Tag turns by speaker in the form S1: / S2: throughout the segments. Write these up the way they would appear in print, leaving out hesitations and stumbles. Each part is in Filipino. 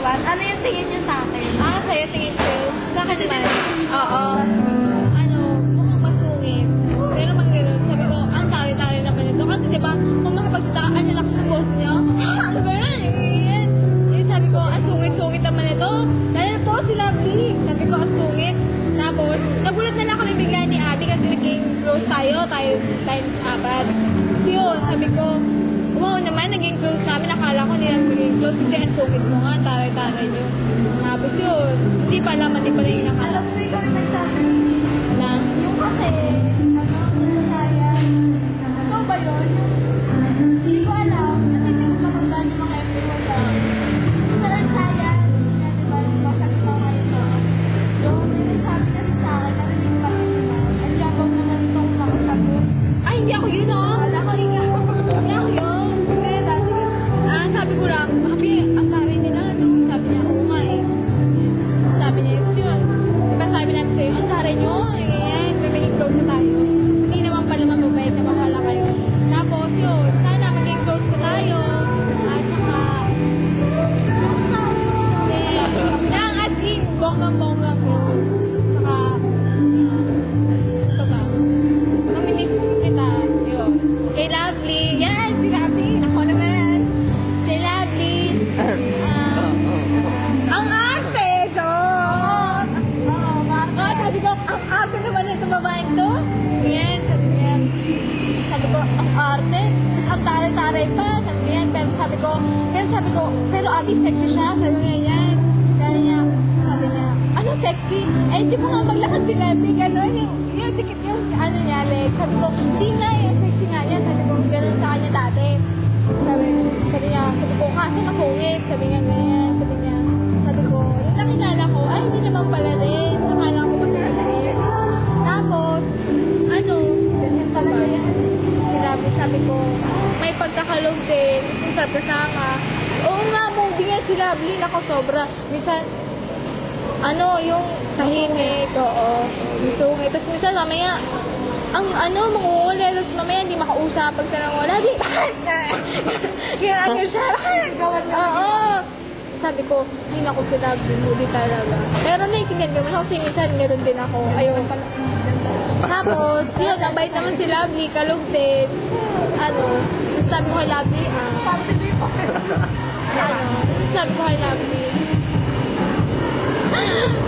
S1: dapat. Ano yung tingin niyo sa akin? Sa'yo tingin ko. Sa akin naman. Oo. Ano, mukhang masungit. Pero mang gano'n, sabi ko, ang tayo-tayo naman ito. Kasi diba, kung makapagtakaan nila sa post niyo, ano ba yan? Yan. Sabi ko, ang sungit-sungit naman ito. Dahil po sila, sabi ko, ang sungit. Tapos, nagulat na lang kami bigla ni Abby kasi naging close tayo times apat. Yun, sabi ko, wow naman, naging close kami. Nakala ko nilang naging close kasi ang sungit mo nga, taray-taray nyo. Tapos yun, hindi pala yung nakala. Alam mo, ikaw yung nagsabi na, yung kasi, ito ba yun? Hindi ko alam, kasi hindi ko maganda yung mga episode na. Ito lang saya, diba, basag ko kayo na. Yung sabi kasi sa akin, narinig pa rin na, ang yabang naman itong makasagot. Ay, hindi ako yun, oh! Wala ko rin ako. Hindi ako yun. Sabi ko lang, ang taray nila, no? Sabi niya, ako nga eh. Sabi niya, yun. Diba sabi natin sa'yo, ang taray nyo, eh, magiging close na tayo. Hindi naman pala mababait na makala kayo. Tapos yun, sana maging close na tayo. At saka, as in, bonggang-bongga ko. Saka, ito ba? Mamimiss kita, yun. Kay Lovely, yan, si Lovely, ako naman. Si Lovely, ang arte, so. Sabi ko, ang arte naman ito babaeng to. Yan, sabi ko, ang arte, ang taray-taray pa, sabi yan, pero sabi ko, pero Abby sexy siya, sabi niya yan. Sabi niya, ano sexy? Eh, hindi ko nga maglakad si Lovely, gano'n, yung tikit yung, ano niya, like, sabi ko, hindi nga, sexy nga yan, sabi ko, gano'n sa kanya dati. Sabi ko, kasi masungit, sabi niya, ganyan, sabi ko, nung nakilala ko, ay, hindi naman pala rin, nakala ko masungit. Tapos, ano, ganyan talaga yan. Sabi ko, may pagkakalog din, kung sabi ka, oo nga, movie yan si Lovely, ako sobra, minsan, ano, yung tahimik, oo, yung sungit, tapos minsan mamaya, ang mangunguli, tapos mamaya hindi makausap pag sa nangula, di ba? Kaya siya, oo. Sabi ko, hindi na ko sila movie talaga. Pero naikingan ko, kasi minsan meron din ako, ayun. Tapos, yun, ang bait naman si Lovely, kalog din. Sabi ko kay Lovely, sabi ko kay Lovely,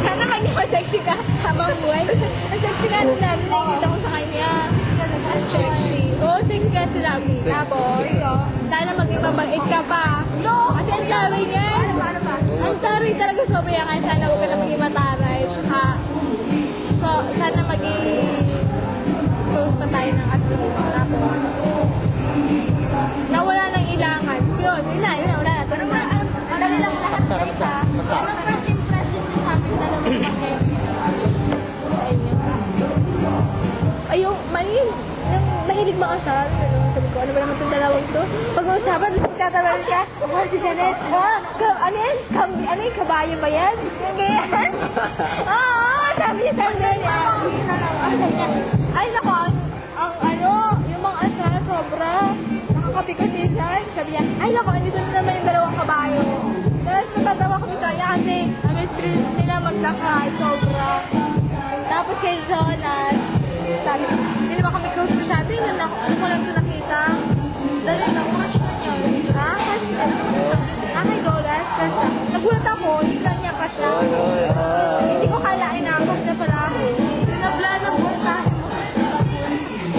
S1: sana kanya ma-sexy ka habang buhay. Ang sexy ka si Lovely, nakikita ko sa kanya. Ang sexy. Oo, sexy ka si Lovely. Tapos, sana maging mabait ka pa. No! Kasi ang taray niya. Ang taray talaga sobra yan. Sana huwag ka na maging mataray. So, sana maging close pa tayo ng athlete. Tapos, nawala ng ilangan. Yun na, wala na. Ang dami lang lahat na isa. Anong first impression mo sa akin na naman kasi? Ayun, manin. Mahilig ba ka sa sabi ko, ano ba naman itong dalawang ito? Pag-uusapan, tatalawin ka, si Janet, ano yan? Ano yung kabayo ba yan? Yung ganyan? Oo, sabi niya, ay naku, yung mga asal, sobra, nakakapikot minsan, sabi niya, ay naku, andito na naman yung dalawang kabayo. Tapos natatawa ko sa kanya kasi, na-miss nila maglakay, sobra. Tapos kay Jonas, sabi, hindi naman kami close masyado, ano ko lang ito nakita. Dahil crush na niya. Crush na. Kay Jonas, crush na. Nagulat ako, hindi ka niya crush na. Hindi ko kalain na crush na pala ako. Nabla ng punta.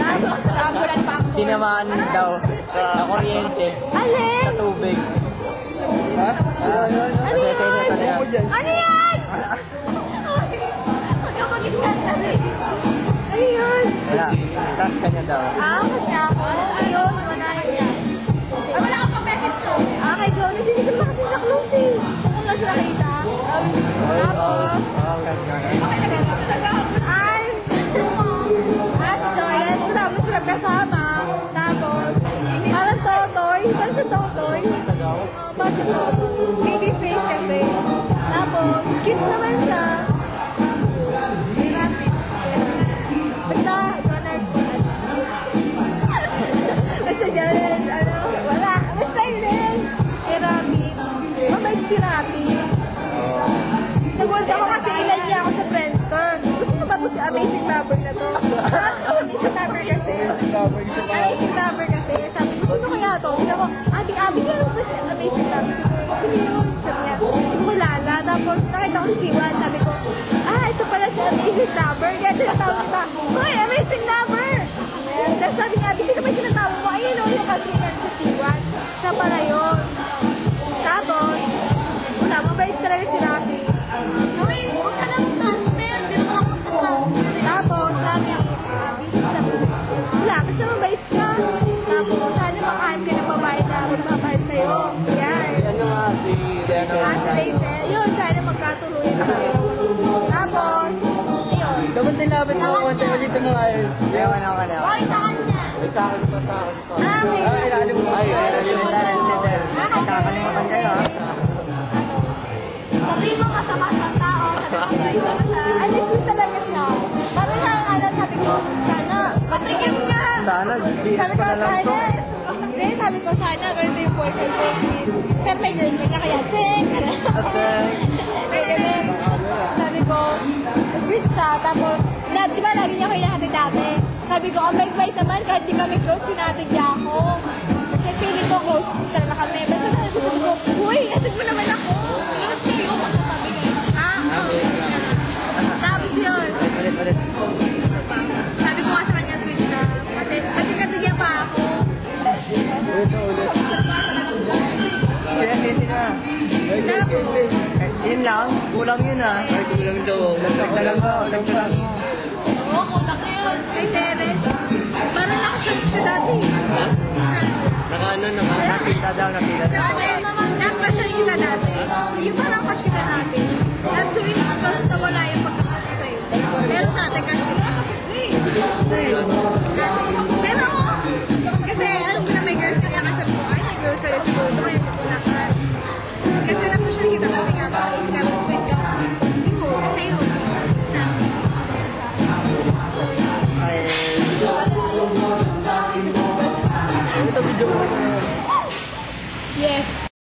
S1: Tapos, nabulan pa ako.
S2: Tinamaan daw sa kuryente.
S1: Alin?
S2: Sa tubig. Ha?
S1: Ano yan? Ano yan? Ano yun?
S2: Wala. Crush ka niya daw.
S1: Kasi ako. Ayun, manahin niya. Ay, wala ka pa message ko. Kay Jonas, hindi ko naman kasi na-close eh. Kung lang sila kita. Tapos, ay, yan, kasama sila kasama. Tapos, parang totoy. Parang sa totoy. Parang sa totoy. Baby face kasi. Tapos, cute naman siya. Basta, si Rafi. Nagulat ako kasi ilan niya ako sa Friendster. Gusto mo ba ito si Amazing Lover na to? Amazing Lover kasi. Amazing Lover kasi. Sabi ko, gusto kaya to? Sabi ko, Ate Abby, kaya ba si Amazing Lover? Sino yun? Sabi niya, gusto ko Lala. Tapos nakita ko si Siwan. Sabi ko, ito pala si Amazing Lover. Kaya tinatawag ka, hoy, Amazing Lover! Tapos sabi niya, Abby, sino ba yung tinatawag mo? Ayun o, yung kasinan sa Siwan. Siya pala yun. Tapos, wala, mabait talaga si Rafi. Okay, huwag ka lang transfer. Hindi mo ako transfer. Tapos, sabi ako, wala, kasi mabait ka. Tapos, sana makahan ka ng babae na magmamahal sa'yo. Yan.
S2: Ano nga, si
S1: Rachel. Yun, sana magkatuloy na kayo. Tapos, ayun.
S2: Dapat tinapit mo konti ulit mo ngayon. Ewan ako na.
S1: Okay, sa kanya.
S2: May takot pa.
S1: Okay.
S2: Ay, ilalim mo. Ay, kakalimutan kayo ha.
S1: Sabi mo kasama sa tao, sabi mo ano yun talaga siya. Sabi sa alam, sabi ko, sana, patigim ka.
S2: Sana,
S1: Sabi ko,
S2: pa na lang to.
S1: sana. Hindi, sabi ko, sana, ganito yung boyfriend ko. Pero may girlfriend na kaya, sing. May ganun. Sabi ko, sweet siya. Tapos, di ba lagi niya ako hinahatid dati? Sabi ko, ang bait-bait naman, kahit di kami close, hinatid niya ako. Kasi feeling ko close talaga kami. Basta sabi ko, uy, hatid mo naman ako. Tapos yun.
S2: Ulit.
S1: Sabi ko nga sa kanya, sweet siya. Kasi bigyan pa ako.
S2: Ulit. Pinatiti na. Yun lang, kulang yun ah. Ay, kulang daw. Dagdag lang.
S1: Oo, kutak na yun. Kay Teres. Parang nakashoot siya dati.
S2: Nakita daw.
S1: Nakashoot kita dati. Yung parang kashoot ka natin. That's the reason basta wala yung pagkakashoot sa'yo. Pero sa atin kashoot ka. Pero ako, kasi alam ko na may girls kaya kasabi ko, ay, may girls kayo siguro. Kaya pupunakan. Kasi nakashoot kita dati nga ba?